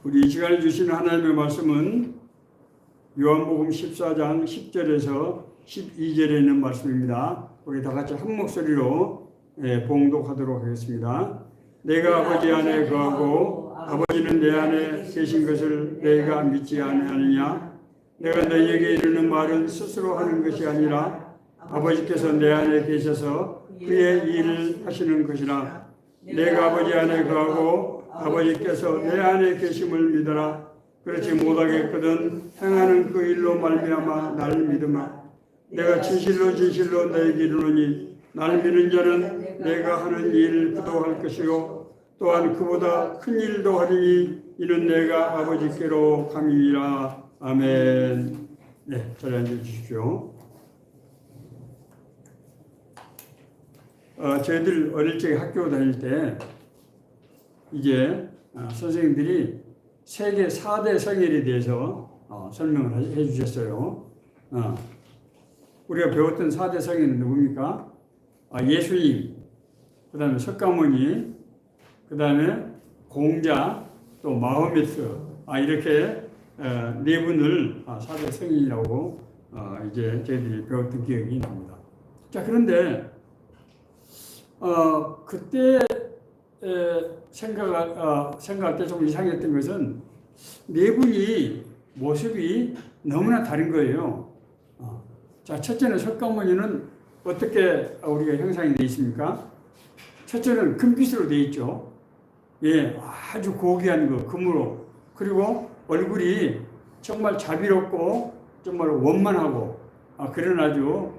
우리 이 시간에 주시는 하나님의 말씀은 요한복음 14장 10절에서 12절에 있는 말씀입니다. 우리 다 같이 한 목소리로 봉독하도록 하겠습니다. 내가 아버지 안에 거하고 아버지는 내 안에 계신 것을 너희가 믿지 아니하느냐? 내가 너희에게 이르는 말은 스스로 하는 것이 아니라 아버지께서 내 안에 계셔서 그의 일을 하시는 것이라. 내가 아버지 안에 거하고 아버지께서 내 안에 계심을 믿어라. 그렇지 못하겠거든 행하는 그 일로 말미암아 나를 믿으마. 내가 진실로 진실로 너에게 이르노니 나를 믿는 자는 내가 하는 일 그도 할 것이요 또한 그보다 큰 일도 하리니 이는 내가 아버지께로 감이니라. 아멘. 네, 자리에 앉아주십시오. 저희들 어릴 적에 학교 다닐 때 이제 선생님들이 세계 4대 성인에 대해서 설명을 해 주셨어요. 우리가 배웠던 4대 성인은 누굽니까? 예수님, 그 다음에 석가모니, 그 다음에 공자, 또 마호메트, 이렇게 네 분을 4대 성인이라고 이제 저희들이 배웠던 기억이 납니다. 자, 그런데 그때 생각할 때 좀 이상했던 것은 네 분이 모습이 너무나 다른 거예요. 자, 첫째는 석가모니는 어떻게 우리가 형상이 되어 있습니까? 첫째는 금빛으로 되어 있죠. 예, 아주 고귀한 거, 금으로. 그리고 얼굴이 정말 자비롭고 정말 원만하고 그런 아주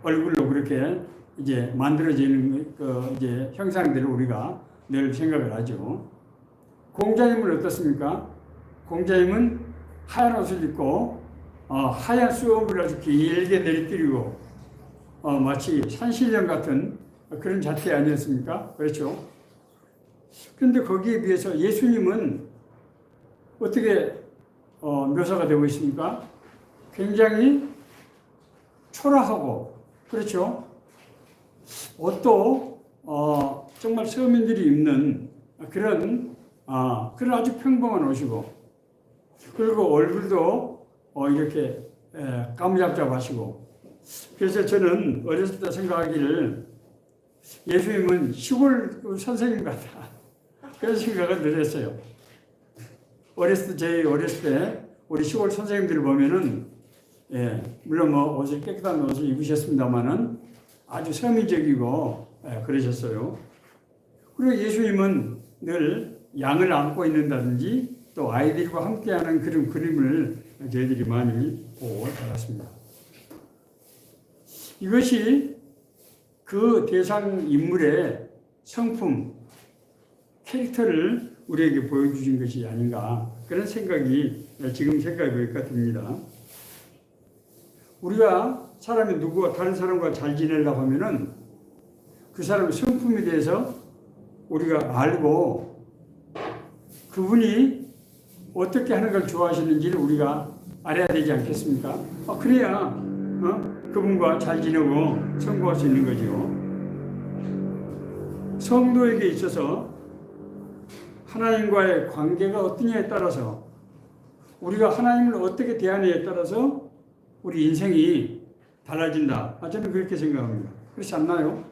얼굴로 그렇게 이제 만들어지는 이제 형상들을 우리가 늘 생각을 하죠. 공자님은 어떻습니까? 공자님은 하얀 옷을 입고 하얀 수염을 아주 길게 내리뜨리고 마치 산신령 같은 그런 자태 아니었습니까? 그렇죠? 그런데 거기에 비해서 예수님은 어떻게 묘사가 되고 있습니까? 굉장히 초라하고, 그렇죠? 옷도 정말 서민들이 입는 그런 아주 평범한 옷이고, 그리고 얼굴도 이렇게 까무잡잡하시고. 그래서 저는 어렸을 때 생각하기를 예수님은 시골 선생님 같다, 그런 생각을 늘 했어요. 저희 어렸을 때 우리 시골 선생님들을 보면은 물론 옷을 깨끗한 옷을 입으셨습니다만은 아주 서민적이고 그러셨어요. 그리고 예수님은 늘 양을 안고 있는다든지 또 아이들과 함께하는 그런 그림을 저희들이 많이 보고 자랐습니다. 이것이 그 대상 인물의 성품, 캐릭터를 우리에게 보여주신 것이 아닌가, 그런 생각이 지금 생각해 보니까 듭니다. 우리가 사람이 다른 사람과 잘 지내려고 하면은 그 사람의 성품에 대해서 우리가 알고 그분이 어떻게 하는 걸 좋아하시는지를 우리가 알아야 되지 않겠습니까? 그래야 그분과 잘 지내고 성공할 수 있는 거죠. 성도에게 있어서 하나님과의 관계가 어떠냐에 따라서, 우리가 하나님을 어떻게 대하느냐에 따라서 우리 인생이 달라진다. 저는 그렇게 생각합니다. 그렇지 않나요?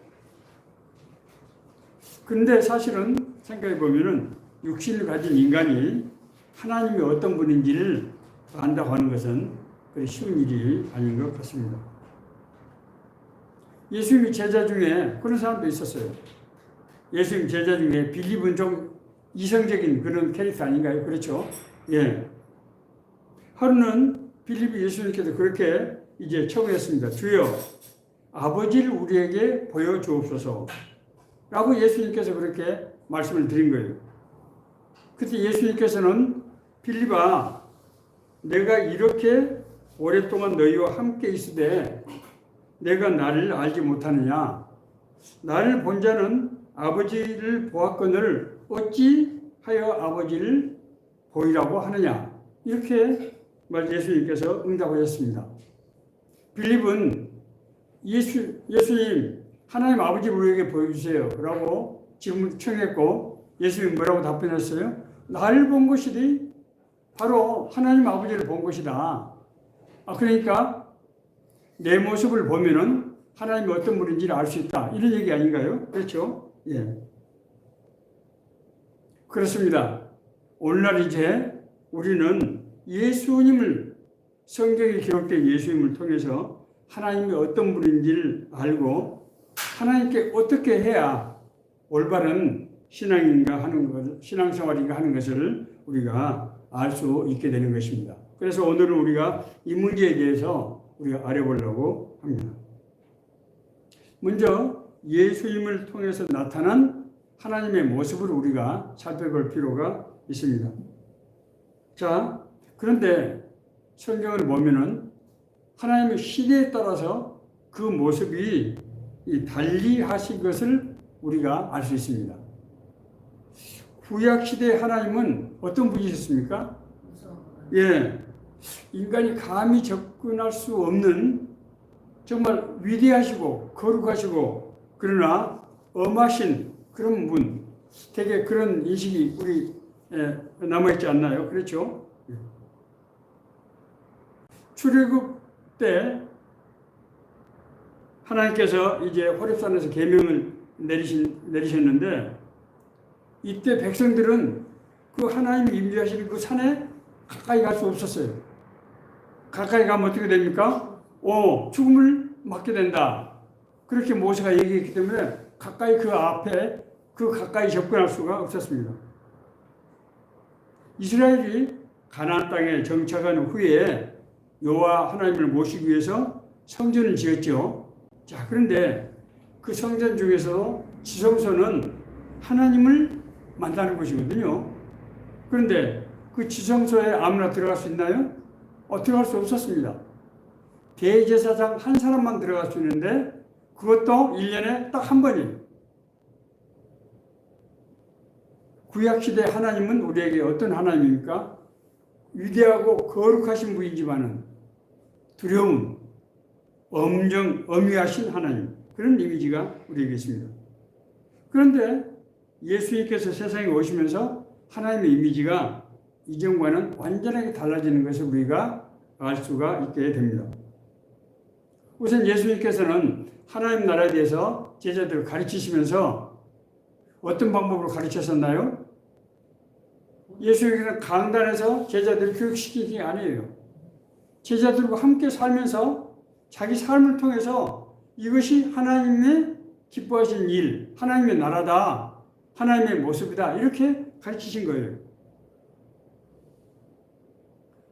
근데 사실은 생각해 보면은 육신을 가진 인간이 하나님이 어떤 분인지를 안다고 하는 것은 그리 쉬운 일이 아닌 것 같습니다. 예수님의 제자 중에 그런 사람도 있었어요. 예수님 제자 중에 빌립은 좀 이성적인 그런 캐릭터 아닌가요? 그렇죠? 예. 하루는 빌립이 예수님께서 그렇게 이제 청했습니다. 주여, 아버지를 우리에게 보여주옵소서. 라고 예수님께서 그렇게 말씀을 드린 거예요. 그때 예수님께서는 빌립아, 내가 이렇게 오랫동안 너희와 함께 있으되 내가 나를 알지 못하느냐? 나를 본 자는 아버지를 보았거늘 어찌 하여 아버지를 보이라고 하느냐? 이렇게 예수님께서 응답하셨습니다. 빌립은 예수님, 하나님 아버지 우리에게 보여주세요 라고 지금 청했고, 예수님 뭐라고 답변했어요? 나를 본 것이니 바로 하나님 아버지를 본 것이다. 그러니까 내 모습을 보면은 하나님이 어떤 분인지를 알 수 있다. 이런 얘기 아닌가요? 그렇죠? 예. 그렇습니다. 오늘날 이제 우리는 예수님을, 성경에 기록된 예수님을 통해서 하나님이 어떤 분인지를 알고 하나님께 어떻게 해야 올바른 신앙생활인가 하는 것을 우리가 알 수 있게 되는 것입니다. 그래서 오늘은 우리가 이 문제에 대해서 우리가 알아보려고 합니다. 먼저 예수님을 통해서 나타난 하나님의 모습을 우리가 살펴볼 필요가 있습니다. 자, 그런데 성경을 보면은 하나님의 시대에 따라서 그 모습이 달리 하신 것을 우리가 알 수 있습니다. 구약 시대 하나님은 어떤 분이셨습니까? 예, 인간이 감히 접근할 수 없는 정말 위대하시고 거룩하시고 그러나 엄하신 그런 분, 되게 그런 인식이 우리 남아있지 않나요? 그렇죠? 출애굽 때 하나님께서 이제 호렙산에서 계명을 내리셨는데 이때 백성들은 그 하나님이 임재하시는 그 산에 가까이 갈 수 없었어요. 가까이 가면 어떻게 됩니까? 죽음을 맞게 된다. 그렇게 모세가 얘기했기 때문에 가까이 그 앞에 가까이 접근할 수가 없었습니다. 이스라엘이 가나안 땅에 정착한 후에 여호와 하나님을 모시기 위해서 성전을 지었죠. 자, 그런데 그 성전 중에서 지성소는 하나님을 만나는 것이거든요. 그런데 그 지성소에 아무나 들어갈 수 있나요? 들어갈 수 없었습니다. 대제사장 한 사람만 들어갈 수 있는데 그것도 1년에 딱 한 번이에요. 구약시대 하나님은 우리에게 어떤 하나님입니까? 위대하고 거룩하신 분이지만은 두려움, 엄위하신 하나님, 그런 이미지가 우리에게 있습니다. 그런데 예수님께서 세상에 오시면서 하나님의 이미지가 이전과는 완전하게 달라지는 것을 우리가 알 수가 있게 됩니다. 우선 예수님께서는 하나님 나라에 대해서 제자들을 가르치시면서 어떤 방법으로 가르쳤었나요? 예수님께서는 강단에서 제자들을 교육시키는 게 아니에요. 제자들과 함께 살면서 자기 삶을 통해서 이것이 하나님의 기뻐하시는 일, 하나님의 나라다, 하나님의 모습이다, 이렇게 가르치신 거예요.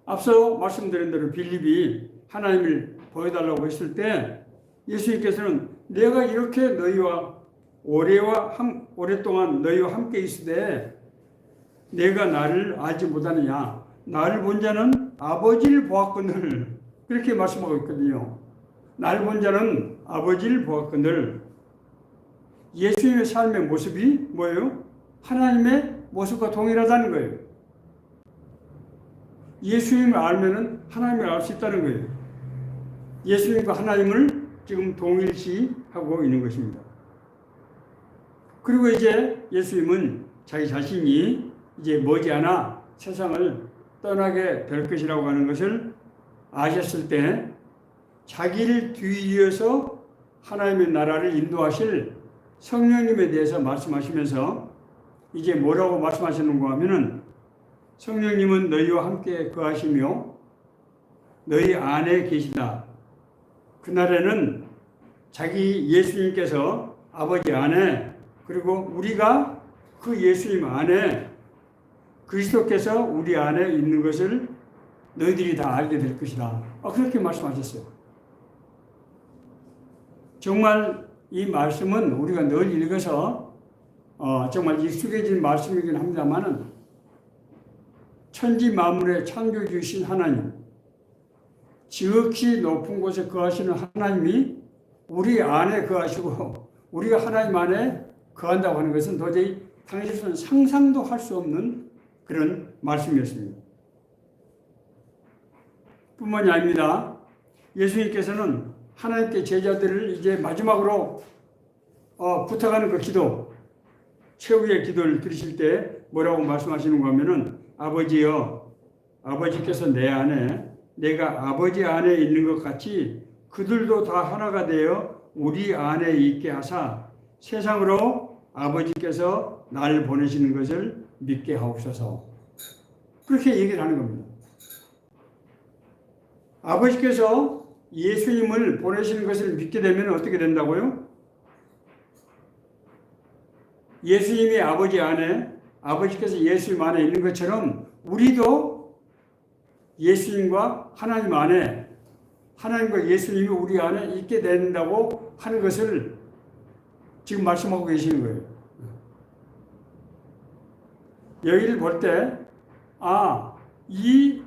앞서 말씀드린 대로 빌립이 하나님을 보여달라고 했을 때 예수님께서는 내가 이렇게 너희와 오랫동안 너희와 함께 있으되 내가 나를 알지 못하느냐, 나를 본 자는 아버지를 보았거늘, 그렇게 말씀하고 있거든요. 나를 본 자는 아버지를 보았거늘. 예수님의 삶의 모습이 뭐예요? 하나님의 모습과 동일하다는 거예요. 예수님을 알면은 하나님을 알 수 있다는 거예요. 예수님과 하나님을 지금 동일시하고 있는 것입니다. 그리고 이제 예수님은 자기 자신이 이제 머지않아 세상을 떠나게 될 것이라고 하는 것을 아셨을 때 자기를 뒤이어서 하나님의 나라를 인도하실 성령님에 대해서 말씀하시면서 이제 뭐라고 말씀하시는가 하면은 성령님은 너희와 함께 거하시며 너희 안에 계시다. 그날에는 자기 예수님께서 아버지 안에, 그리고 우리가 그 예수님 안에, 그리스도께서 우리 안에 있는 것을 너희들이 다 알게 될 것이다. 그렇게 말씀하셨어요. 정말 이 말씀은 우리가 늘 읽어서 정말 익숙해진 말씀이긴 합니다만은 천지 만물의 창조주신 하나님, 지극히 높은 곳에 거하시는 하나님이 우리 안에 거하시고 우리가 하나님 안에 거한다고 하는 것은 도저히 당시로서는 상상도 할 수 없는 그런 말씀이었습니다. 뿐만이 아닙니다. 예수님께서는 하나님께 제자들을 이제 마지막으로 부탁하는 그 기도, 최후의 기도를 드리실 때 뭐라고 말씀하시는가 하면은 아버지여, 아버지께서 내 안에, 내가 아버지 안에 있는 것 같이 그들도 다 하나가 되어 우리 안에 있게 하사 세상으로 아버지께서 나를 보내시는 것을 믿게 하옵소서. 그렇게 얘기를 하는 겁니다. 아버지께서 예수님을 보내시는 것을 믿게 되면 어떻게 된다고요? 예수님이 아버지 안에, 아버지께서 예수님 안에 있는 것처럼 우리도 예수님과 하나님 안에, 하나님과 예수님이 우리 안에 있게 된다고 하는 것을 지금 말씀하고 계시는 거예요. 여기를 볼 때, 이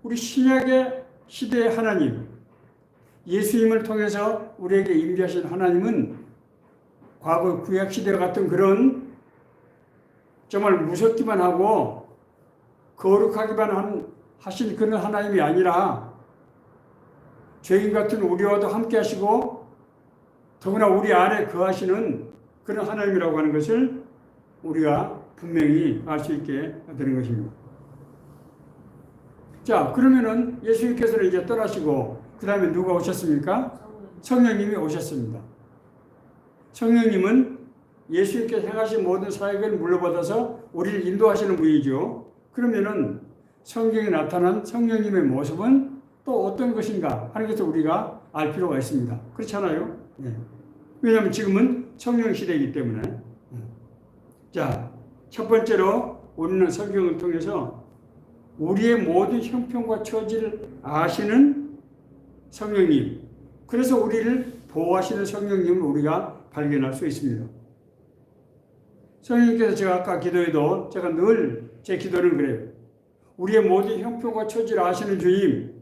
우리 신약의 시대의 하나님, 예수님을 통해서 우리에게 임재하신 하나님은 과거 구약 시대와 같은 그런 정말 무섭기만 하고 거룩하기만 하신 그런 하나님이 아니라 죄인 같은 우리와도 함께 하시고 더구나 우리 안에 거하시는 그런 하나님이라고 하는 것을 우리가 분명히 알 수 있게 되는 것입니다. 자, 그러면은 예수님께서는 이제 떠나시고 그 다음에 누가 오셨습니까? 성령님이 오셨습니다. 성령님은 예수님께서 행하신 모든 사역을 물려받아서 우리를 인도하시는 분이죠. 그러면은 성경에 나타난 성령님의 모습은 또 어떤 것인가 하는 것을 우리가 알 필요가 있습니다. 그렇잖아요? 네. 왜냐하면 지금은 성령 시대이기 때문에. 자, 첫 번째로 우리는 성경을 통해서 우리의 모든 형편과 처지를 아시는 성령님, 그래서 우리를 보호하시는 성령님을 우리가 발견할 수 있습니다. 성령님께서 제가 아까 기도에도 제가 늘 제 기도는 그래요. 우리의 모든 형편과 처지를 아시는 주님,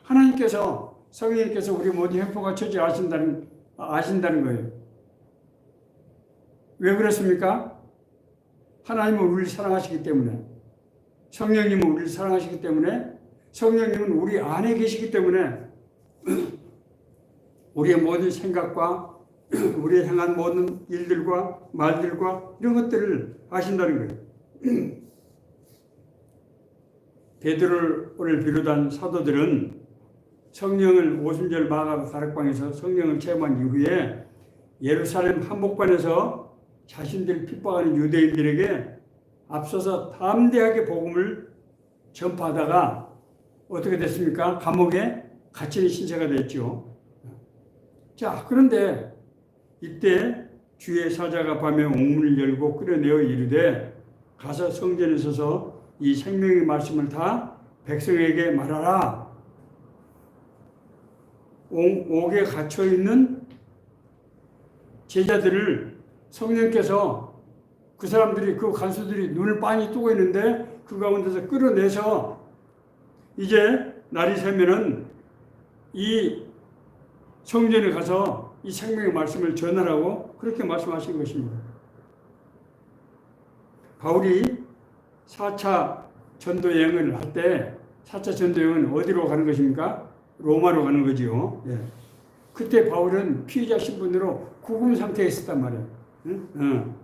하나님께서, 성령님께서 우리 모든 형편과 처지를 아신다는 거예요. 왜 그렇습니까? 하나님은 우리를 사랑하시기 때문에, 성령님은 우리를 사랑하시기 때문에, 성령님은 우리 안에 계시기 때문에 우리의 모든 생각과 우리의 행한 모든 일들과 말들과 이런 것들을 아신다는 거예요. 베드로를 비롯한 사도들은 성령을 오순절 마가 다락방에서 성령을 체험한 이후에 예루살렘 한복판에서 자신들 핍박하는 유대인들에게 앞서서 담대하게 복음을 전파하다가 어떻게 됐습니까? 감옥에 갇히는 신세가 됐죠. 자, 그런데 이때 주의 사자가 밤에 옥문을 열고 끌어내어 이르되 가서 성전에 서서 이 생명의 말씀을 다 백성에게 말하라. 옥에 갇혀있는 제자들을 성령께서 그 사람들이, 그 간수들이 눈을 빤히 뜨고 있는데 그 가운데서 끌어내서 이제 날이 새면은 이 성전에 가서 이 생명의 말씀을 전하라고 그렇게 말씀하신 것입니다. 바울이 4차 전도여행을 할 때 4차 전도여행은 어디로 가는 것입니까? 로마로 가는 거지요. 예. 그때 바울은 피의자 신분으로 구금 상태에 있었단 말이에요. 응?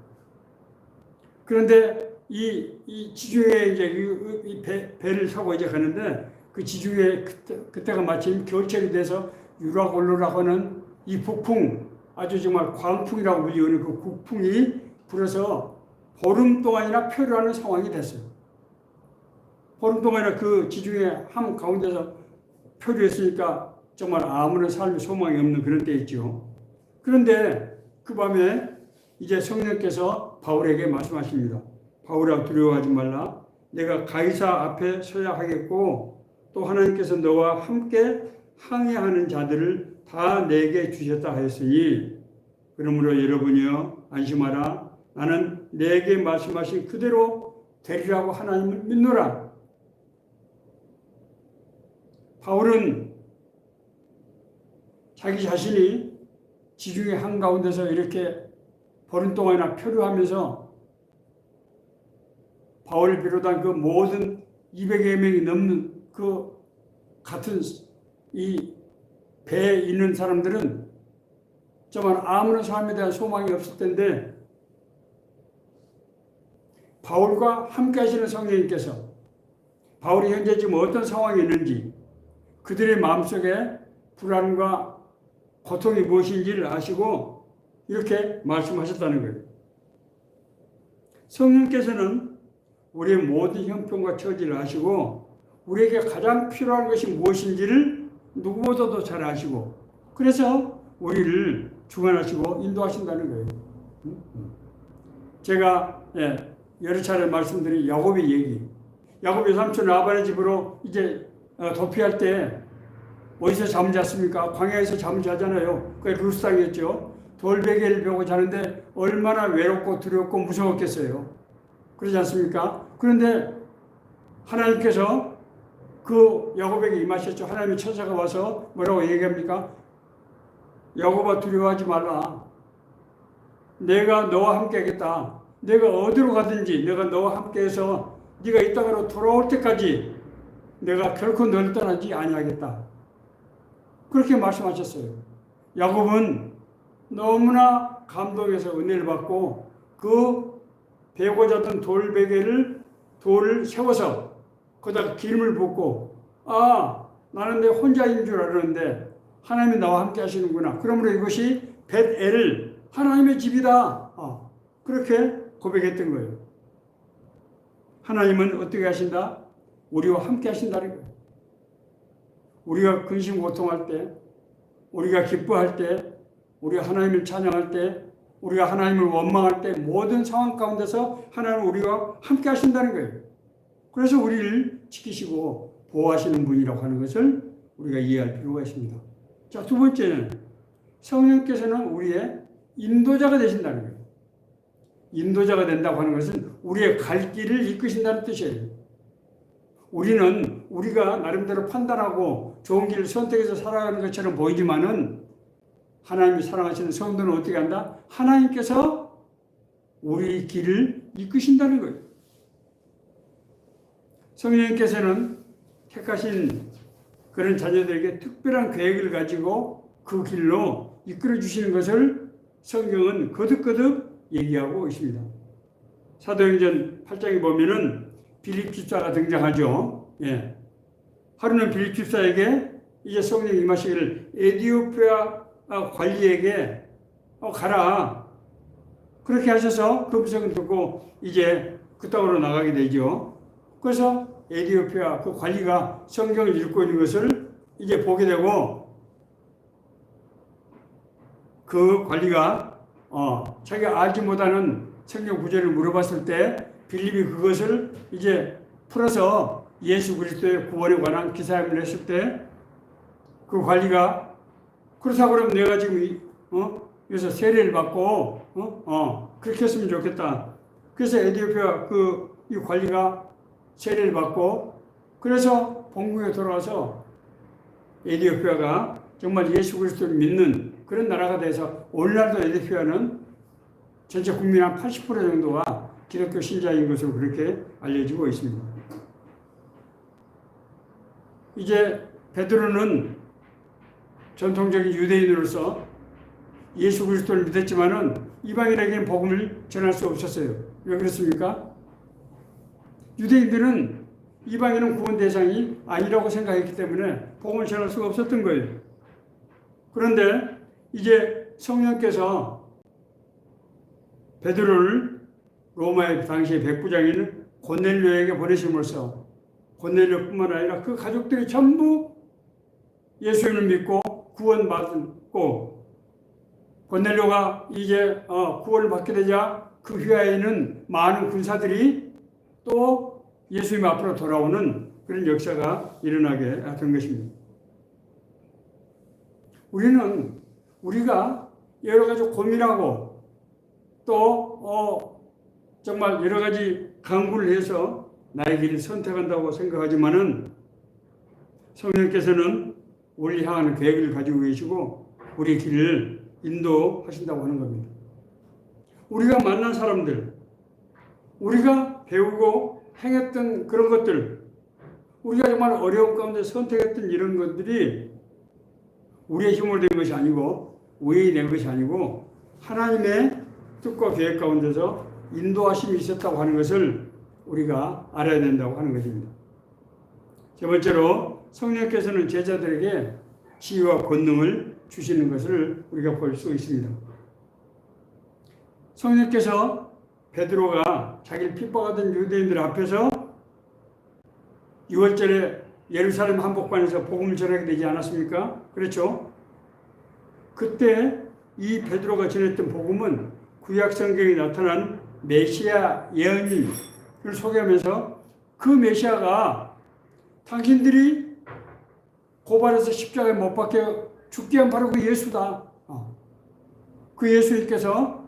그런데 이 지중해 이제 배를 타고 이제 가는데 그 지중해 그때가 마침 겨울철이 돼서 유라골로라고 하는 이 북풍, 아주 정말 광풍이라고 불리는 그 북풍이 불어서 보름 동안이나 표류하는 상황이 됐어요. 보름 동안이나 그 지중해 함 가운데서 표류했으니까 정말 아무런 삶의 소망이 없는 그런 때였죠. 그런데 그 밤에 이제 성령께서 바울에게 말씀하십니다. 바울아, 두려워하지 말라. 내가 가이사 앞에 서야 하겠고 또 하나님께서 너와 함께 항해하는 자들을 다 내게 주셨다 하였으니 그러므로 여러분이여 안심하라. 나는 내게 말씀하신 그대로 되리라고 하나님을 믿노라. 바울은 자기 자신이 지중해 한가운데서 이렇게 보름 동안이나 표류하면서 바울을 비롯한 그 모든 200여 명이 넘는 그 같은 이 배에 있는 사람들은 정말 아무런 삶에 대한 소망이 없을 텐데 바울과 함께 하시는 성령님께서 바울이 현재 지금 어떤 상황이 있는지 그들의 마음속에 불안과 고통이 무엇인지를 아시고 이렇게 말씀하셨다는 거예요. 성령께서는 우리의 모든 형편과 처지를 아시고 우리에게 가장 필요한 것이 무엇인지를 누구보다도 잘 아시고 그래서 우리를 주관하시고 인도하신다는 거예요. 제가 여러 차례 말씀드린 야곱의 얘기. 야곱의 삼촌 라반의 집으로 이제 도피할 때 어디서 잠을 잤습니까? 광야에서 잠을 자잖아요. 그게 루스당이었죠. 돌베개를 베고 자는데 얼마나 외롭고 두렵고 무서웠겠어요. 그러지 않습니까? 그런데 하나님께서 그 야곱에게 임하셨죠. 하나님의 천사가 와서 뭐라고 얘기합니까? 야곱아 두려워하지 말라. 내가 너와 함께 하겠다. 내가 어디로 가든지 내가 너와 함께해서 네가 이 땅으로 돌아올 때까지 내가 결코 너를 떠나지 아니하겠다. 그렇게 말씀하셨어요. 야곱은 너무나 감동해서 은혜를 받고 그 베고 자던 돌을 세워서 거기다가 기름을 붓고 나는 내 혼자인 줄 알았는데 하나님이 나와 함께 하시는구나. 그러므로 이것이 벳엘 하나님의 집이다. 그렇게 고백했던 거예요. 하나님은 어떻게 하신다? 우리와 함께 하신다는 거예요. 우리가 근심 고통할 때, 우리가 기뻐할 때, 우리가 하나님을 찬양할 때, 우리가 하나님을 원망할 때 모든 상황 가운데서 하나님은 우리와 함께 하신다는 거예요. 그래서 우리를 지키시고 보호하시는 분이라고 하는 것을 우리가 이해할 필요가 있습니다. 자, 두 번째는 성령께서는 우리의 인도자가 되신다는 거예요. 인도자가 된다고 하는 것은 우리의 갈 길을 이끄신다는 뜻이에요. 우리는 우리가 나름대로 판단하고 좋은 길을 선택해서 살아가는 것처럼 보이지만은 하나님이 사랑하시는 성도는 어떻게 한다? 하나님께서 우리 길을 이끄신다는 거예요. 성령님께서는 택하신 그런 자녀들에게 특별한 계획을 가지고 그 길로 이끌어 주시는 것을 성경은 거듭거듭 얘기하고 있습니다. 사도행전 8장에 보면은 빌립 집사가 등장하죠. 하루는 빌립 집사에게 이제 성령이 임하시기를 에디오피아 관리에게 가라. 그렇게 하셔서 그 음성을 듣고 이제 그 땅으로 나가게 되죠. 그래서 에디오피아 그 관리가 성경을 읽고 있는 것을 이제 보게 되고 그 관리가 자기가 알지 못하는 성경 구절을 물어봤을 때 빌립이 그것을 이제 풀어서 예수 그리스도의 구원에 관한 기사함을 했을 때 그 관리가 그렇다고 그러면 내가 지금 여기서 세례를 받고 그렇게 했으면 좋겠다. 그래서 에디오피아 이 관리가 세례를 받고 그래서 본국에 돌아와서 에디오피아가 정말 예수 그리스도를 믿는 그런 나라가 돼서 오늘날도 에디오피아는 전체 국민 한 80% 정도가 기독교 신자인 것으로 그렇게 알려지고 있습니다. 이제 베드로는 전통적인 유대인으로서 예수 그리스도를 믿었지만은 이방인에게는 복음을 전할 수 없었어요. 왜 그렇습니까? 유대인들은 이방인은 구원 대상이 아니라고 생각했기 때문에 복음을 전할 수가 없었던 거예요. 그런데 이제 성령께서 베드로를 로마의 당시의 백부장인 고넬료에게 보내심으로써 고넬료뿐만 아니라 그 가족들이 전부 예수님을 믿고 구원받고 고넬료가 이제 구원을 받게 되자 그 휘하에는 많은 군사들이 또 예수님 앞으로 돌아오는 그런 역사가 일어나게 된 것입니다. 우리가 여러 가지 고민하고 또 정말 여러 가지 강구를 해서 나의 길을 선택한다고 생각하지만은 성령께서는 우리를 향하는 계획을 가지고 계시고 우리 길을 인도하신다고 하는 겁니다. 우리가 만난 사람들, 우리가 배우고 행했던 그런 것들, 우리가 정말 어려운 가운데 선택했던 이런 것들이 우리의 힘으로 된 것이 아니고 우연히 된 것이 아니고 하나님의 뜻과 계획 가운데서 인도하심이 있었다고 하는 것을 우리가 알아야 된다고 하는 것입니다. 세 번째로 성령께서는 제자들에게 지혜와 권능을 주시는 것을 우리가 볼 수 있습니다. 성령께서 베드로가 자기를 핍박하던 유대인들 앞에서 6월절에 예루살렘 한복판에서 복음을 전하게 되지 않았습니까? 그렇죠? 그때 이 베드로가 전했던 복음은 구약 성경에 나타난 메시아 예언을 소개하면서 그 메시아가 당신들이 고발해서 십자가에 못 박혀 죽게 한 바로 그 예수다. 그 예수님께서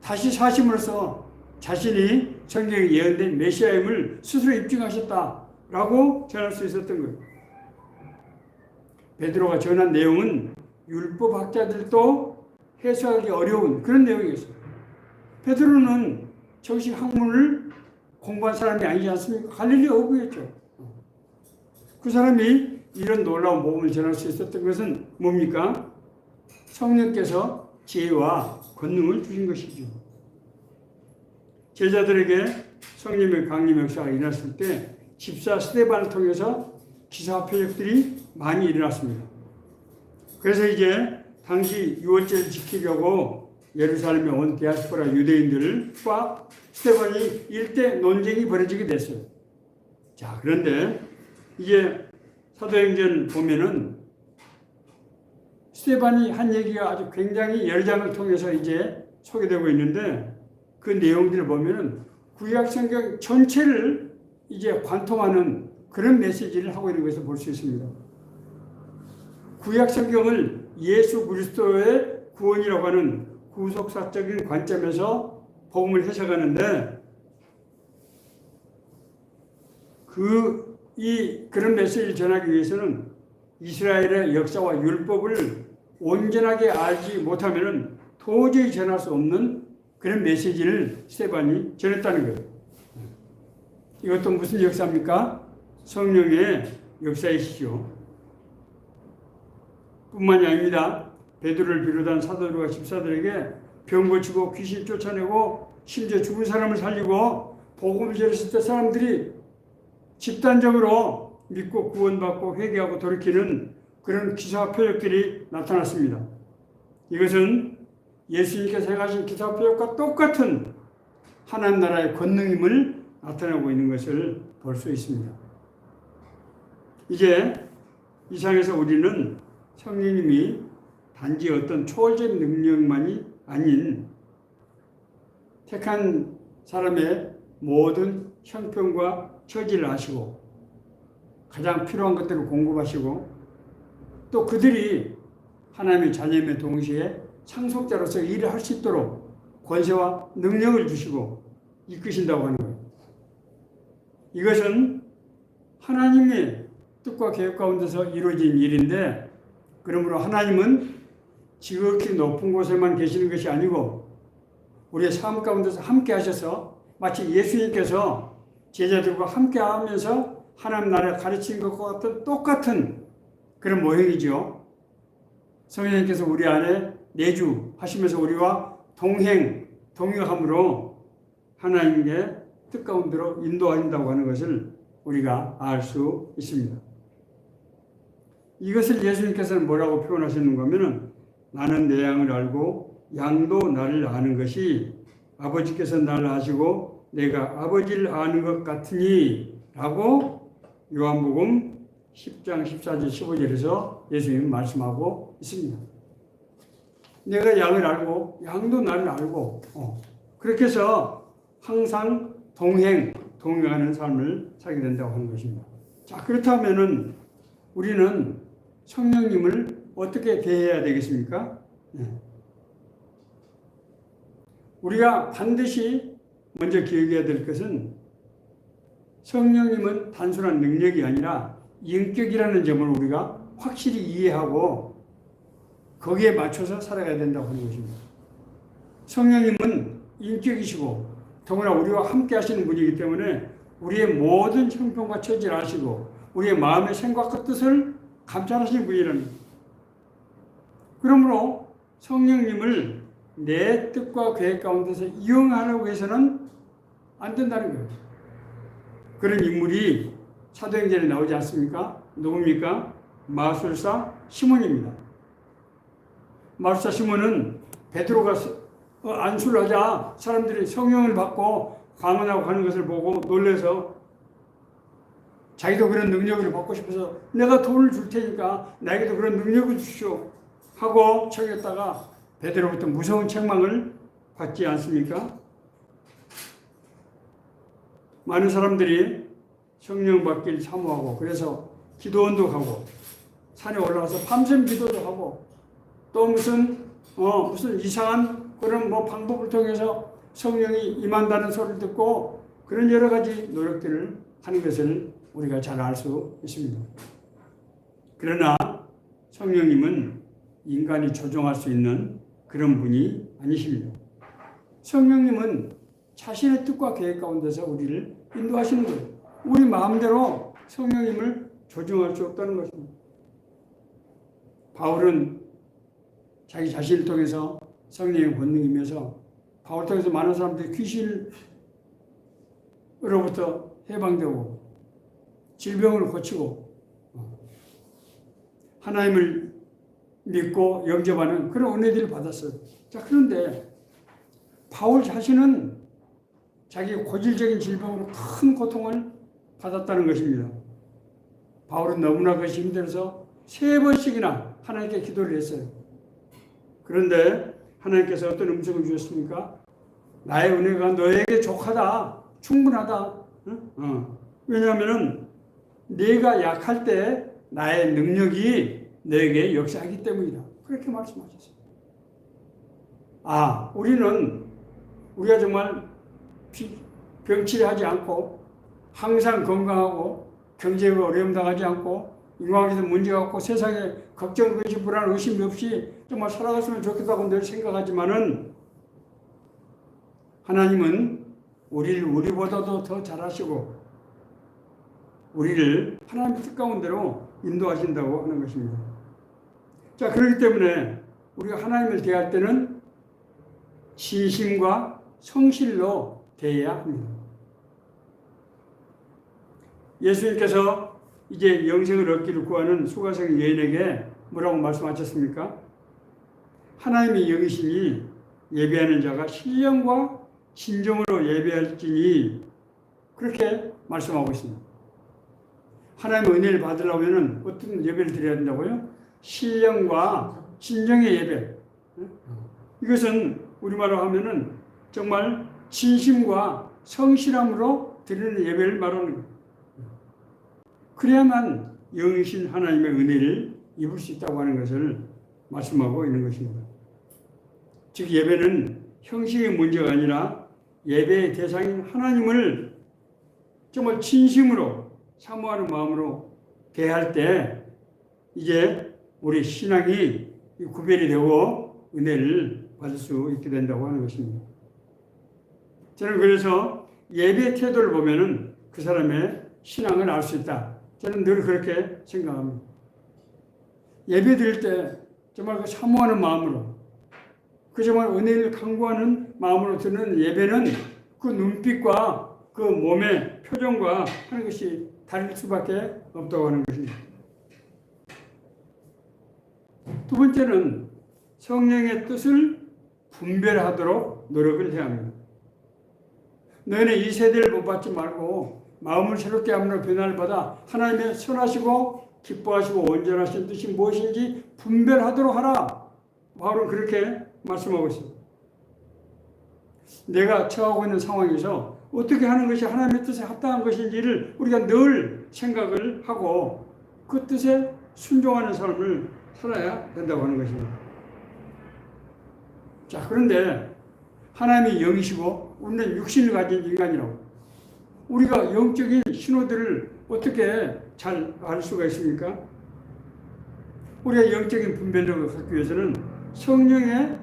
다시 사심으로써 자신이 성경에 예언된 메시아임을 스스로 입증하셨다라고 전할 수 있었던 거예요. 베드로가 전한 내용은 율법학자들도 해석하기 어려운 그런 내용이었어요. 베드로는 정식 학문을 공부한 사람이 아니지 않습니까? 갈릴리 어부였죠. 그 사람이 이런 놀라운 복음을 전할 수 있었던 것은 뭡니까? 성령께서 지혜와 권능을 주신 것이죠. 제자들에게 성령의 강림 역사가 일어났을 때 집사 스데반을 통해서 기사와 표적들이 많이 일어났습니다. 그래서 이제 당시 유월절을 지키려고 예루살렘에 온 디아스포라 유대인들과 스데반이 일대 논쟁이 벌어지게 됐어요. 자, 그런데 이제 사도행전 보면은 스데반이 한 얘기가 아주 굉장히 여러 장을 통해서 이제 소개되고 있는데 그 내용들을 보면은 구약 성경 전체를 이제 관통하는 그런 메시지를 하고 있는 것을 볼 수 있습니다. 구약 성경을 예수 그리스도의 구원이라고 하는 구속사적인 관점에서 복음을 해석하는데 그런 메시지를 전하기 위해서는 이스라엘의 역사와 율법을 온전하게 알지 못하면 도저히 전할 수 없는 그런 메시지를 스데반이 전했다는 거예요. 이것도 무슨 역사입니까? 성령의 역사이시죠. 뿐만이 아닙니다. 베드로를 비롯한 사도들과 집사들에게 병 고치고 귀신 쫓아내고 심지어 죽은 사람을 살리고 복음을 전했을 때 사람들이 집단적으로 믿고 구원받고 회개하고 돌이키는 그런 기사와 표적들이 나타났습니다. 이것은 예수님께서 행하신 기사와 표적과 똑같은 하나님 나라의 권능임을 나타내고 있는 것을 볼 수 있습니다. 이제 이 상에서 우리는 성령님이 단지 어떤 초월적 능력만이 아닌 택한 사람의 모든 형편과 처지를 아시고 가장 필요한 것들을 공급하시고 또 그들이 하나님의 자녀임에 동시에 상속자로서 일을 할 수 있도록 권세와 능력을 주시고 이끄신다고 하는 거예요. 이것은 하나님의 뜻과 계획 가운데서 이루어진 일인데 그러므로 하나님은 지극히 높은 곳에만 계시는 것이 아니고 우리의 삶 가운데서 함께 하셔서 마치 예수님께서 제자들과 함께 하면서 하나님 나라를 가르친 것과 같은 똑같은 그런 모형이죠. 성령님께서 우리 안에 내주하시면서 우리와 동행함으로 하나님의 뜻 가운데로 인도하신다고 하는 것을 우리가 알 수 있습니다. 이것을 예수님께서는 뭐라고 표현하시는가 하면은 나는 내 양을 알고 양도 나를 아는 것이 아버지께서 나를 아시고 내가 아버지를 아는 것 같으니 라고 요한복음 10장 14절 15절에서 예수님이 말씀하고 있습니다. 내가 양을 알고 양도 나를 알고 그렇게 해서 항상 동행하는 삶을 살게 된다고 하는 것입니다. 자, 그렇다면은 우리는 성령님을 어떻게 대해야 되겠습니까? 우리가 반드시 먼저 기억해야 될 것은 성령님은 단순한 능력이 아니라 인격이라는 점을 우리가 확실히 이해하고 거기에 맞춰서 살아가야 된다고 하는 것입니다. 성령님은 인격이시고 더구나 우리와 함께 하시는 분이기 때문에 우리의 모든 형편과 처지를 아시고 우리의 마음의 생각과 뜻을 감찰하시는 분이라는 거예요. 그러므로 성령님을 내 뜻과 계획 가운데서 이용하려고 해서는 안 된다는 거예요. 그런 인물이 사도행전에 나오지 않습니까? 누굽니까? 마술사 시몬입니다. 마술사 시몬은 베드로가 안수를 하자 사람들이 성령을 받고 강원하고 가는 것을 보고 놀라서 자기도 그런 능력을 받고 싶어서 내가 돈을 줄 테니까 나에게도 그런 능력을 주시오 하고 청했다가 베드로부터 무서운 책망을 받지 않습니까? 많은 사람들이 성령 받기를 사모하고 그래서 기도원도 가고 산에 올라가서 밤샘 기도도 하고 또 무슨 이상한 그런 방법을 통해서 성령이 임한다는 소리를 듣고 그런 여러 가지 노력들을 하는 것을 우리가 잘 알 수 있습니다. 그러나 성령님은 인간이 조종할 수 있는 그런 분이 아니십니다. 성령님은 자신의 뜻과 계획 가운데서 우리를 인도하시는 거예요. 우리 마음대로 성령님을 조종할 수 없다는 것입니다. 바울은 자기 자신을 통해서 성령의 권능이면서 바울 통해서 많은 사람들이 귀신으로부터 해방되고 질병을 고치고 하나님을 믿고 영접하는 그런 은혜들을 받았어요. 자, 그런데 바울 자신은 자기 고질적인 질병으로 큰 고통을 받았다는 것입니다. 바울은 너무나 그것이 힘들어서 3번씩이나 하나님께 기도를 했어요. 그런데 하나님께서 어떤 음성을 주셨습니까? 나의 은혜가 너에게 족하다, 충분하다. 왜냐하면 네가 약할 때 나의 능력이 너에게 역사하기 때문이다. 그렇게 말씀하셨어요. 우리가 정말 병치레하지 않고 항상 건강하고 경제가 어려움 당하지 않고 인간에서 문제가 없고 세상에 걱정, 근심, 불안, 의심 없이 정말 살아갔으면 좋겠다고 늘 생각하지만은 하나님은 우리보다도 더 잘하시고 우리를 하나님의 뜻 가운데로 인도하신다고 하는 것입니다. 자, 그렇기 때문에 우리가 하나님을 대할 때는 진심과 성실로 대해야 합니다. 예수님께서 이제 영생을 얻기를 구하는 수가성 여인에게 뭐라고 말씀하셨습니까? 하나님의 영이시니 예배하는 자가 신령과 진정으로 예배할지니 그렇게 말씀하고 있습니다. 하나님의 은혜를 받으려면 어떤 예배를 드려야 된다고요? 신령과 진정의 예배. 이것은 우리말로 하면은 정말 진심과 성실함으로 드리는 예배를 말하는 거예요. 그래야만 영이신 하나님의 은혜를 입을 수 있다고 하는 것을 말씀하고 있는 것입니다. 즉 예배는 형식의 문제가 아니라 예배의 대상인 하나님을 정말 진심으로 사모하는 마음으로 대할 때 이제 우리 신앙이 구별이 되고 은혜를 받을 수 있게 된다고 하는 것입니다. 저는 그래서 예배의 태도를 보면은 그 사람의 신앙을 알 수 있다. 저는 늘 그렇게 생각합니다. 예배 드릴 때 정말 그 사모하는 마음으로 그 정말 은혜를 간구하는 마음으로 드는 예배는 그 눈빛과 그 몸의 표정과 하는 것이 다를 수밖에 없다고 하는 것입니다. 두 번째는 성령의 뜻을 분별하도록 노력을 해야 합니다. 너희는 이 세대를 본받지 말고 마음을 새롭게 함으로 변화를 받아 하나님의 선하시고 기뻐하시고 온전하신 뜻이 무엇인지 분별하도록 하라. 바울은 그렇게 말씀하고 있습니다. 내가 처하고 있는 상황에서 어떻게 하는 것이 하나님의 뜻에 합당한 것인지를 우리가 늘 생각을 하고 그 뜻에 순종하는 삶을 살아야 된다고 하는 것입니다. 자, 그런데 하나님이 영이시고 우리는 육신을 가진 인간이라고 우리가 영적인 신호들을 어떻게 잘 알 수가 있습니까? 우리가 영적인 분별력을 갖기 위해서는 성령의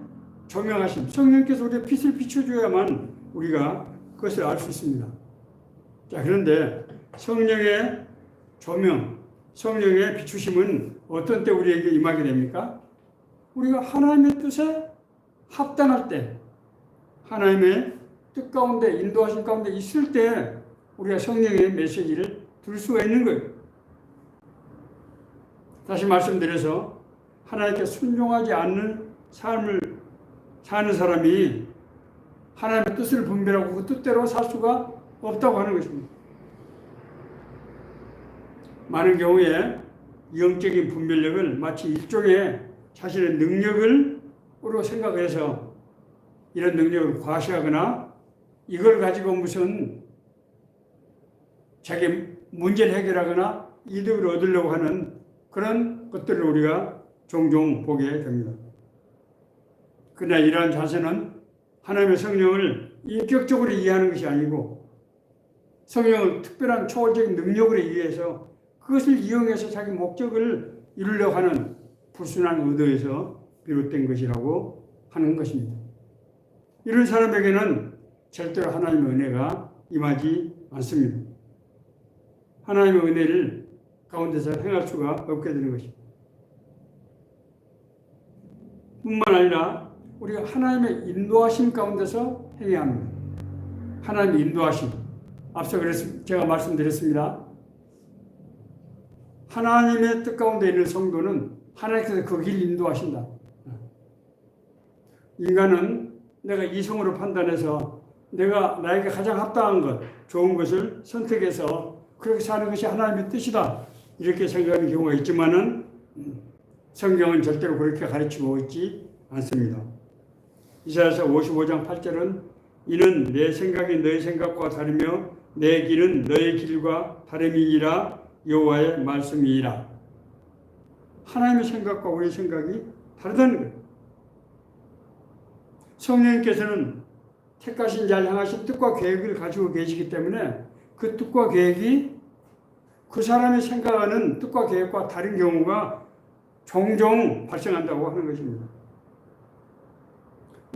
조명하심, 성령께서 우리의 빛을 비춰줘야만 우리가 그것을 알 수 있습니다. 자, 그런데 성령의 조명, 성령의 비추심은 어떤 때 우리에게 임하게 됩니까? 우리가 하나님의 뜻에 합당할 때, 하나님의 뜻 가운데, 인도하신 가운데 있을 때 우리가 성령의 메시지를 들을 수가 있는 거예요. 다시 말씀드려서 하나님께 순종하지 않는 삶을 사는 사람이 하나님의 뜻을 분별하고 그 뜻대로 살 수가 없다고 하는 것입니다. 많은 경우에 영적인 분별력을 마치 일종의 자신의 능력으로 생각해서 이런 능력을 과시하거나 이걸 가지고 무슨 자기 문제를 해결하거나 이득을 얻으려고 하는 그런 것들을 우리가 종종 보게 됩니다. 그러나 이러한 자세는 하나님의 성령을 인격적으로 이해하는 것이 아니고 성령을 특별한 초월적인 능력으로 이해해서 그것을 이용해서 자기 목적을 이루려고 하는 불순한 의도에서 비롯된 것이라고 하는 것입니다. 이런 사람에게는 절대로 하나님의 은혜가 임하지 않습니다. 하나님의 은혜를 가운데서 행할 수가 없게 되는 것입니다. 뿐만 아니라 우리가 하나님의 인도하심 가운데서 행해야 합니다. 하나님의 인도하심. 앞서 제가 말씀드렸습니다. 하나님의 뜻 가운데 있는 성도는 하나님께서 그 길 인도하신다. 인간은 내가 이성으로 판단해서 내가 나에게 가장 합당한 것, 좋은 것을 선택해서 그렇게 사는 것이 하나님의 뜻이다. 이렇게 생각하는 경우가 있지만은 성경은 절대로 그렇게 가르치고 있지 않습니다. 이사야서 55장 8절은 이는 내 생각이 너의 생각과 다르며 내 길은 너의 길과 다름이니라 여호와의 말씀이니라. 하나님의 생각과 우리의 생각이 다르다는 거예요. 성령님께서는 택하신 자를 향하신 뜻과 계획을 가지고 계시기 때문에 그 뜻과 계획이 그 사람이 생각하는 뜻과 계획과 다른 경우가 종종 발생한다고 하는 것입니다.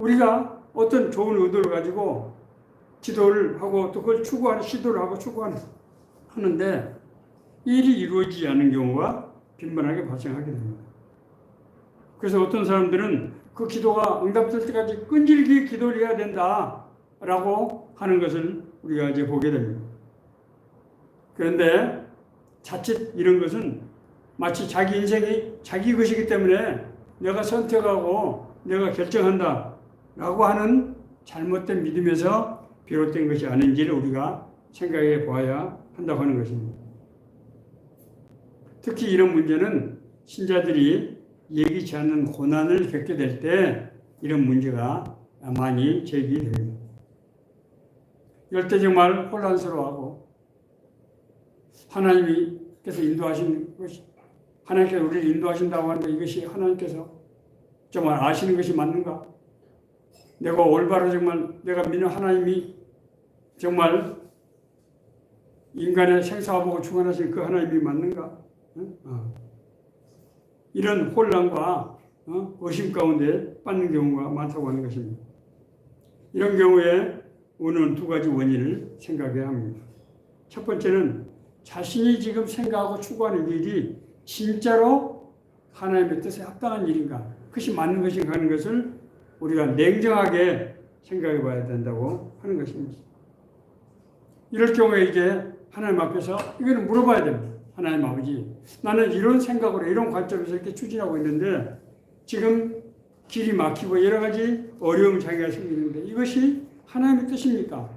우리가 어떤 좋은 의도를 가지고 기도를 하고 또 그걸 추구하는 시도를 하고 하는데 일이 이루어지지 않는 경우가 빈번하게 발생하게 됩니다. 그래서 어떤 사람들은 그 기도가 응답될 때까지 끈질기게 기도를 해야 된다라고 하는 것을 우리가 이제 보게 됩니다. 그런데 자칫 이런 것은 마치 자기 인생이 자기 것이기 때문에 내가 선택하고 내가 결정한다 라고 하는 잘못된 믿음에서 비롯된 것이 아닌지를 우리가 생각해 보아야 한다고 하는 것입니다. 특히 이런 문제는 신자들이 예기치 않는 고난을 겪게 될 때 이런 문제가 많이 제기됩니다. 이럴 때 정말 혼란스러워하고 하나님께서 인도하신 것이 하나님께서 우리를 인도하신다고 하는데 이것이 하나님께서 정말 아시는 것이 맞는가? 내가 올바로 정말 내가 믿는 하나님이 정말 인간의 생사화복을 주관하신 그 하나님이 맞는가? 이런 혼란과 의심 가운데 빠진 경우가 많다고 하는 것입니다. 이런 경우에 우리는 두 가지 원인을 생각해야 합니다. 첫 번째는 자신이 지금 생각하고 추구하는 일이 진짜로 하나님의 뜻에 합당한 일인가, 그것이 맞는 것인가 하는 것을 우리가 냉정하게 생각해 봐야 된다고 하는 것입니다. 이럴 경우에 이제 하나님 앞에서 이거는 물어봐야 됩니다. 하나님 아버지, 나는 이런 생각으로 이런 관점에서 이렇게 추진하고 있는데 지금 길이 막히고 여러 가지 어려움 장애가 생기는데 이것이 하나님의 뜻입니까?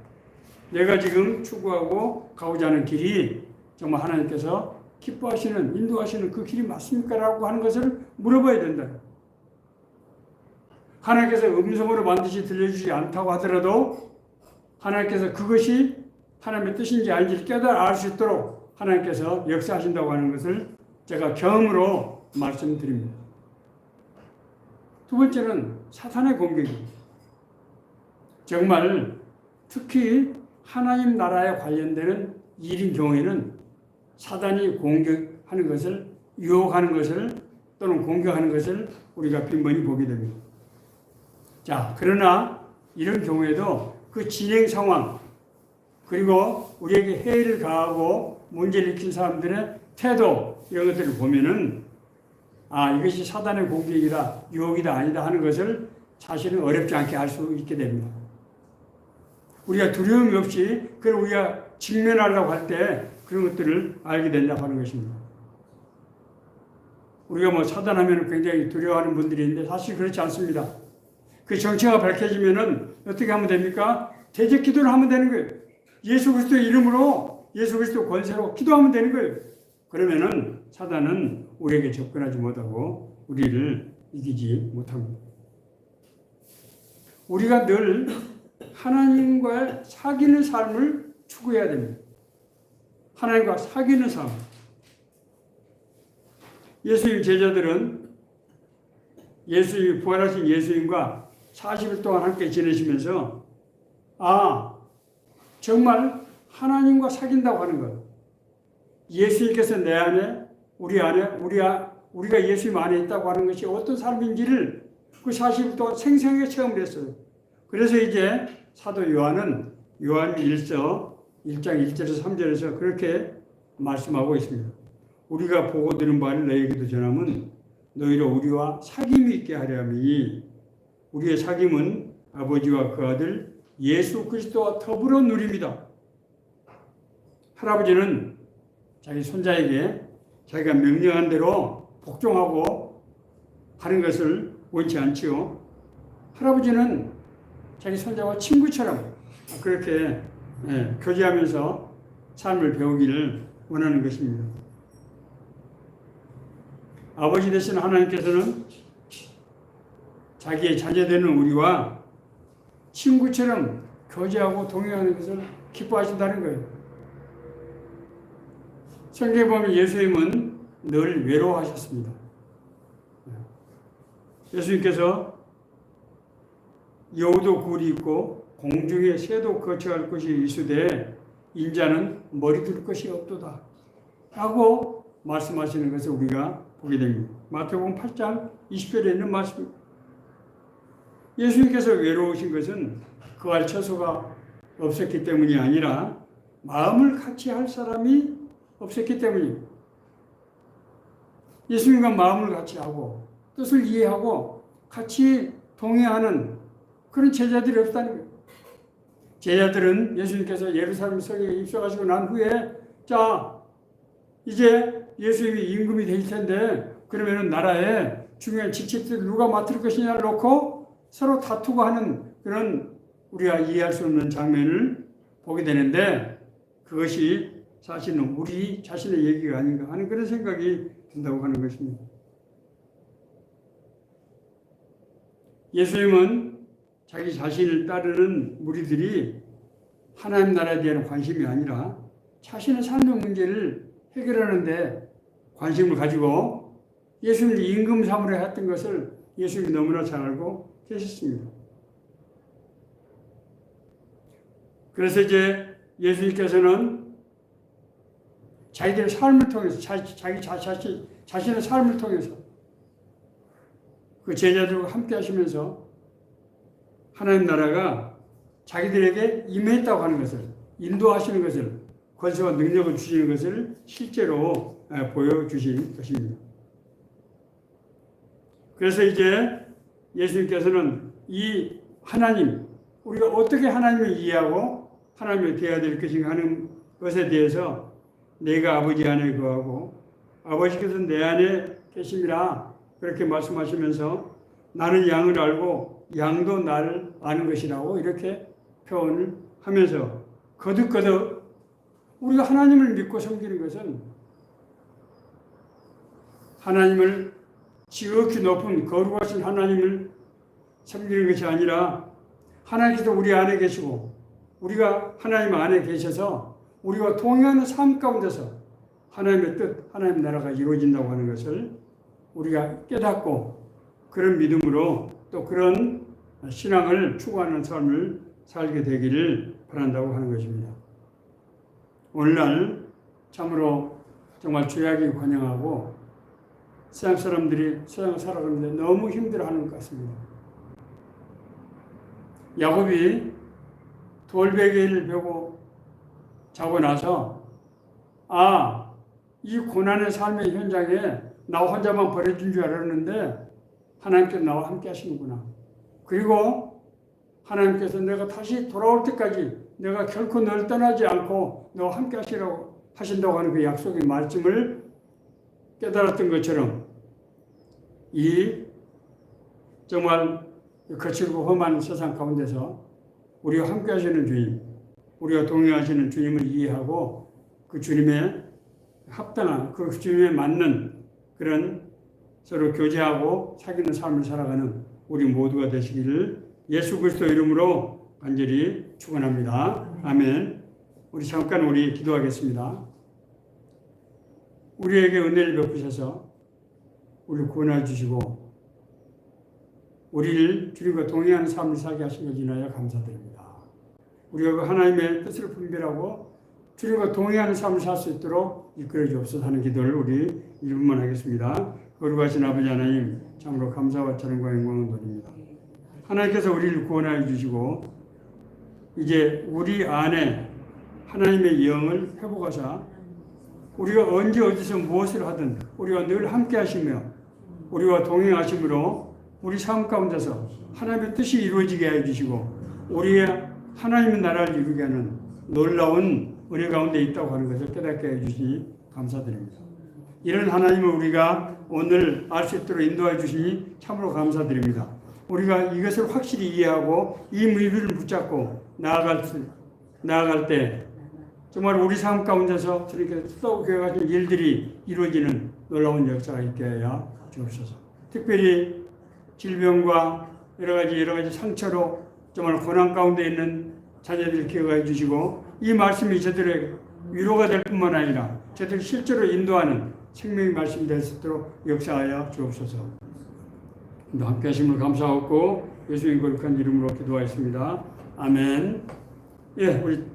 내가 지금 추구하고 가고자 하는 길이 정말 하나님께서 기뻐하시는, 인도하시는 그 길이 맞습니까? 라고 하는 것을 물어봐야 된다. 하나님께서 음성으로 반드시 들려주지 않다고 하더라도 하나님께서 그것이 하나님의 뜻인지 아닌지를 깨달아 알 수 있도록 하나님께서 역사하신다고 하는 것을 제가 경험으로 말씀드립니다. 두 번째는 사탄의 공격입니다. 정말 특히 하나님 나라에 관련되는 일인 경우에는 사단이 공격하는 것을, 유혹하는 것을 또는 공격하는 것을 우리가 빈번히 보게 됩니다. 자, 그러나 이런 경우에도 그 진행 상황 그리고 우리에게 해를 가하고 문제를 일으킨 사람들의 태도 이런 것들을 보면은 이것이 사단의 공격이다, 유혹이다, 아니다 하는 것을 사실은 어렵지 않게 알 수 있게 됩니다. 우리가 두려움이 없이 그걸 우리가 직면하려고 할 때 그런 것들을 알게 된다고 하는 것입니다. 우리가 뭐 사단하면 굉장히 두려워하는 분들이 있는데 사실 그렇지 않습니다. 그 정체가 밝혀지면은 어떻게 하면 됩니까? 대적 기도를 하면 되는 거예요. 예수 그리스도의 이름으로, 예수 그리스도 권세로 기도하면 되는 거예요. 그러면은 사단은 우리에게 접근하지 못하고 우리를 이기지 못합니다. 우리가 늘 하나님과 사귀는 삶을 추구해야 됩니다. 하나님과 사귀는 삶. 예수님 제자들은 부활하신 예수님과 40일 동안 함께 지내시면서 정말 하나님과 사귄다고 하는 것. 예수님께서 내 안에, 우리 안에, 우리가 예수님 안에 있다고 하는 것이 어떤 삶인지를 그 40일 동안 생생하게 체험을 했어요. 그래서 이제 사도 요한은 요한 1서 1장 1절에서 3절에서 그렇게 말씀하고 있습니다. 우리가 보고 들은 바를 너희에게도 전하면 너희로 우리와 사귐이 있게 하려 함이니 우리의 사귐은 아버지와 그 아들 예수 그리스도와 더불어 누립니다. 할아버지는 자기 손자에게 자기가 명령한 대로 복종하고 하는 것을 원치 않지요. 할아버지는 자기 손자와 친구처럼 그렇게 교제하면서 삶을 배우기를 원하는 것입니다. 아버지 되신 하나님께서는 자기의 자녀되는 우리와 친구처럼 교제하고 동행하는 것을 기뻐하신다는 거예요. 성경에 보면 예수님은 늘 외로워하셨습니다. 예수님께서 여우도 굴이 있고 공중에 새도 거쳐갈 것이 있으되 인자는 머리 둘 것이 없도다 라고 말씀하시는 것을 우리가 보게 됩니다. 마태복음 8장 20절에 있는 말씀입니다. 예수님께서 외로우신 것은 그할 처소가 없었기 때문이 아니라 마음을 같이 할 사람이 없었기 때문입니다. 예수님과 마음을 같이 하고 뜻을 이해하고 같이 동행하는 그런 제자들이 없다는 거예요. 제자들은 예수님께서 예루살렘 성에 입성하시고 난 후에 이제 예수님이 임금이 되실 텐데 그러면은 나라에 중요한 직책들 누가 맡을 것이냐를 놓고 서로 다투고 하는 그런 우리가 이해할 수 없는 장면을 보게 되는데 그것이 사실은 우리 자신의 얘기가 아닌가 하는 그런 생각이 든다고 하는 것입니다. 예수님은 자기 자신을 따르는 무리들이 하나님 나라에 대한 관심이 아니라 자신의 삶의 문제를 해결하는 데 관심을 가지고 예수님을 임금 삼으려 했던 것을 예수님이 너무나 잘 알고 계셨습니다. 그래서 이제 예수님께서는 자기들의 삶을 통해서 자신의 삶을 통해서 그 제자들과 함께 하시면서 하나님 나라가 자기들에게 임했다고 하는 것을 인도하시는 것을 권세와 능력을 주시는 것을 실제로 보여주신 것입니다. 그래서 이제 예수님께서는 이 하나님, 우리가 어떻게 하나님을 이해하고 하나님을 대해야 될 것인가 하는 것에 대해서 내가 아버지 안에 거하고 아버지께서 내 안에 계심이라 그렇게 말씀하시면서 나는 양을 알고 양도 나를 아는 것이라고 이렇게 표현을 하면서 거듭거듭 우리가 하나님을 믿고 섬기는 것은 하나님을 지극히 높은 거룩하신 하나님을 섬기는 것이 아니라 하나님께서 우리 안에 계시고 우리가 하나님 안에 계셔서 우리와 동행하는 삶 가운데서 하나님의 뜻, 하나님의 나라가 이루어진다고 하는 것을 우리가 깨닫고 그런 믿음으로 또 그런 신앙을 추구하는 삶을 살게 되기를 바란다고 하는 것입니다. 오늘날 참으로 정말 죄악이 관영하고 세상 사람들이 세상을 살아가는데 너무 힘들어하는 것 같습니다. 야곱이 돌베개를 베고 자고 나서 이 고난의 삶의 현장에 나 혼자만 버려진 줄 알았는데 하나님께서 나와 함께 하시는구나. 그리고 하나님께서 내가 다시 돌아올 때까지 내가 결코 널 떠나지 않고 너와 함께 하신다고 하는 그 약속의 말씀을 깨달았던 것처럼 이 정말 거칠고 험한 세상 가운데서 우리와 함께 하시는 주님, 우리와 동행하시는 주님을 이해하고 그 주님의 합당한, 그 주님에 맞는 그런 서로 교제하고 사귀는 삶을 살아가는 우리 모두가 되시기를 예수 그리스도 이름으로 간절히 축원합니다. 아멘. 우리 잠깐 기도하겠습니다. 우리에게 은혜를 베푸셔서 우리를 구원해 주시고 우리를 주님과 동행하는 삶을 살게 하신 것 인하여 감사드립니다. 우리가 그 하나님의 뜻을 분별하고 주님과 동행하는 삶을 살 수 있도록 이끌어 주옵소서 하는 기도를 우리 1분만 하겠습니다. 거룩하신 아버지 하나님, 참으로 감사와 찬양과 영광을 드립니다. 하나님께서 우리를 구원하여 주시고 이제 우리 안에 하나님의 영을 회복하사 우리가 언제 어디서 무엇을 하든 우리와 늘 함께 하시며 우리와 동행하심으로 우리 삶 가운데서 하나님의 뜻이 이루어지게 해 주시고 우리의 하나님의 나라를 이루게 하는 놀라운 은혜 가운데 있다고 하는 것을 깨닫게 해 주시니 감사드립니다. 이런 하나님을 우리가 오늘 알 수 있도록 인도해 주시니 참으로 감사드립니다. 우리가 이것을 확실히 이해하고 이 의미를 붙잡고 나아갈 때 정말 우리 삶 가운데서 저렇게 뜨겁게 가진 일들이 이루어지는 놀라운 역사가 있게 하여 주옵소서. 특별히 질병과 여러 가지 상처로 정말 고난 가운데 있는 자녀들 기억해 주시고 이 말씀이 저들의 위로가 될 뿐만 아니라 저들 실제로 인도하는 생명의 말씀이 될 수 있도록 역사하여 주옵소서. 함께 하심을 감사하고 예수님 거룩한 이름으로 기도하였습니다. 아멘. 예, 우리 다